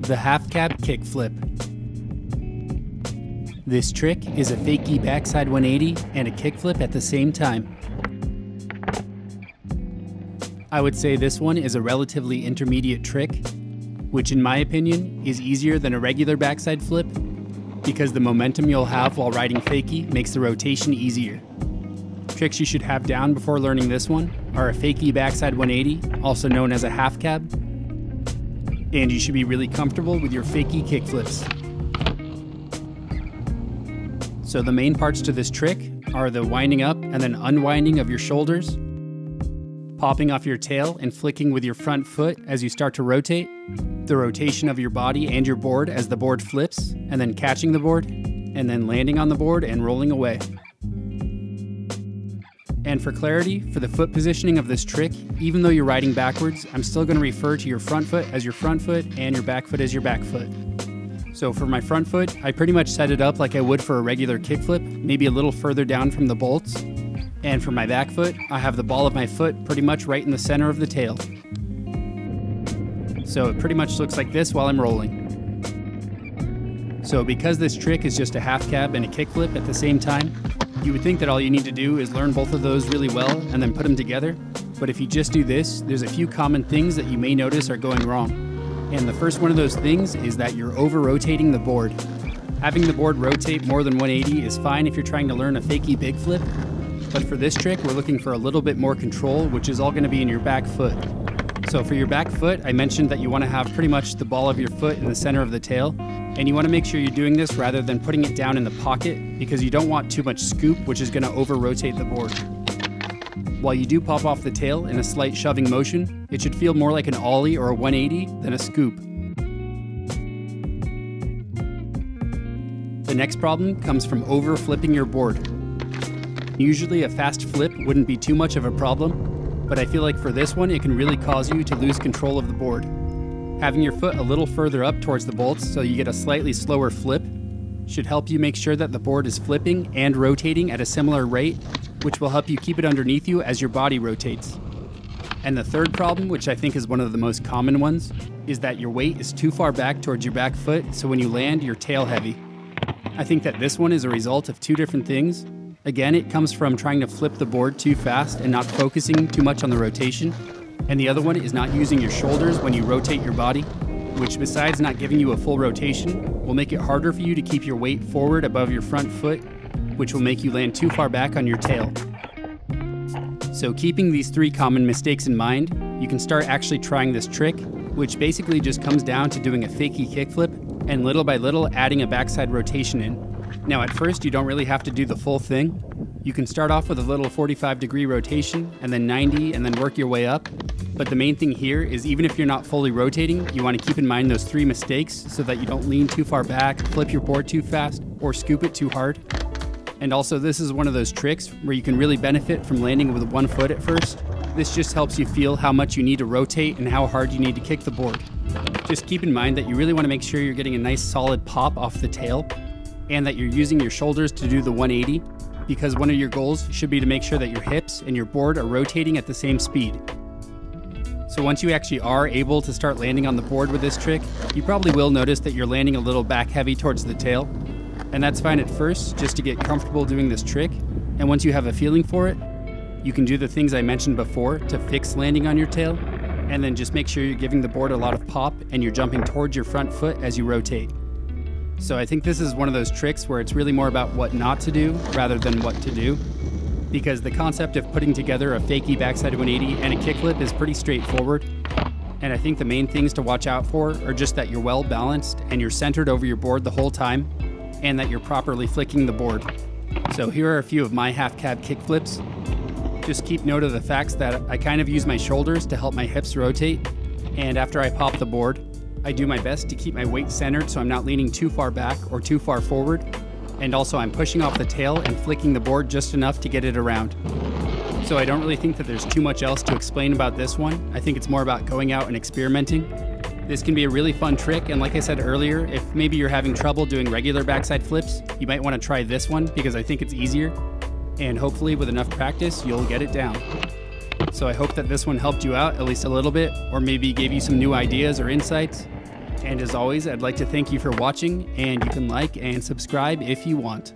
the Halfcab Kickflip. This trick is a Fakie Backside 180 and a kickflip at the same time. I would say this one is a relatively intermediate trick, which in my opinion is easier than a regular backside flip because the momentum you'll have while riding Fakie makes the rotation easier. Tricks you should have down before learning this one are a Fakie Backside 180, also known as a half cab, and you should be really comfortable with your Fakie kickflips. So the main parts to this trick are the winding up and then unwinding of your shoulders, popping off your tail and flicking with your front foot as you start to rotate, the rotation of your body and your board as the board flips, and then catching the board, and then landing on the board and rolling away. And for clarity, for the foot positioning of this trick, even though you're riding backwards, I'm still going to refer to your front foot as your front foot and your back foot as your back foot. So for my front foot, I pretty much set it up like I would for a regular kickflip, maybe a little further down from the bolts. And for my back foot, I have the ball of my foot pretty much right in the center of the tail. So it pretty much looks like this while I'm rolling. So because this trick is just a half cab and a kickflip at the same time, you would think that all you need to do is learn both of those really well and then put them together. But if you just do this, there's a few common things that you may notice are going wrong. And the first one of those things is that you're over-rotating the board. Having the board rotate more than 180 is fine if you're trying to learn a Fakie big flip, but for this trick, we're looking for a little bit more control, which is all going to be in your back foot. So for your back foot, I mentioned that you want to have pretty much the ball of your foot in the center of the tail, and you want to make sure you're doing this rather than putting it down in the pocket because you don't want too much scoop, which is going to over-rotate the board. While you do pop off the tail in a slight shoving motion, it should feel more like an Ollie or a 180 than a scoop. The next problem comes from over-flipping your board. Usually a fast flip wouldn't be too much of a problem, but I feel like for this one it can really cause you to lose control of the board. Having your foot a little further up towards the bolts so you get a slightly slower flip should help you make sure that the board is flipping and rotating at a similar rate, which will help you keep it underneath you as your body rotates. And the third problem, which I think is one of the most common ones, is that your weight is too far back towards your back foot, so when you land, you're tail heavy. I think that this one is a result of two different things. Again, it comes from trying to flip the board too fast and not focusing too much on the rotation. And the other one is not using your shoulders when you rotate your body, which besides not giving you a full rotation, will make it harder for you to keep your weight forward above your front foot, which will make you land too far back on your tail. So keeping these three common mistakes in mind, you can start actually trying this trick, which basically just comes down to doing a Fakie kickflip and little by little adding a backside rotation in. Now at first you don't really have to do the full thing. You can start off with a little 45-degree rotation and then 90 and then work your way up. But the main thing here is even if you're not fully rotating, you want to keep in mind those three mistakes so that you don't lean too far back, flip your board too fast, or scoop it too hard. And also this is one of those tricks where you can really benefit from landing with one foot at first. This just helps you feel how much you need to rotate and how hard you need to kick the board. Just keep in mind that you really want to make sure you're getting a nice solid pop off the tail and that you're using your shoulders to do the 180 because one of your goals should be to make sure that your hips and your board are rotating at the same speed. So once you actually are able to start landing on the board with this trick, you probably will notice that you're landing a little back heavy towards the tail. And that's fine at first, just to get comfortable doing this trick. And once you have a feeling for it, you can do the things I mentioned before to fix landing on your tail, and then just make sure you're giving the board a lot of pop and you're jumping towards your front foot as you rotate. So I think this is one of those tricks where it's really more about what not to do rather than what to do, because the concept of putting together a Fakie Backside 180 and a kickflip is pretty straightforward. And I think the main things to watch out for are just that you're well balanced and you're centered over your board the whole time, and that you're properly flicking the board. So here are a few of my half cab kickflips. Just keep note of the facts that I kind of use my shoulders to help my hips rotate, and after I pop the board, I do my best to keep my weight centered so I'm not leaning too far back or too far forward, and also I'm pushing off the tail and flicking the board just enough to get it around. So I don't really think that there's too much else to explain about this one. I think it's more about going out and experimenting. This can be a really fun trick, and like I said earlier, if maybe you're having trouble doing regular backside flips, you might want to try this one because I think it's easier, and hopefully with enough practice, you'll get it down. So I hope that this one helped you out at least a little bit, or maybe gave you some new ideas or insights. And as always, I'd like to thank you for watching, and you can like and subscribe if you want.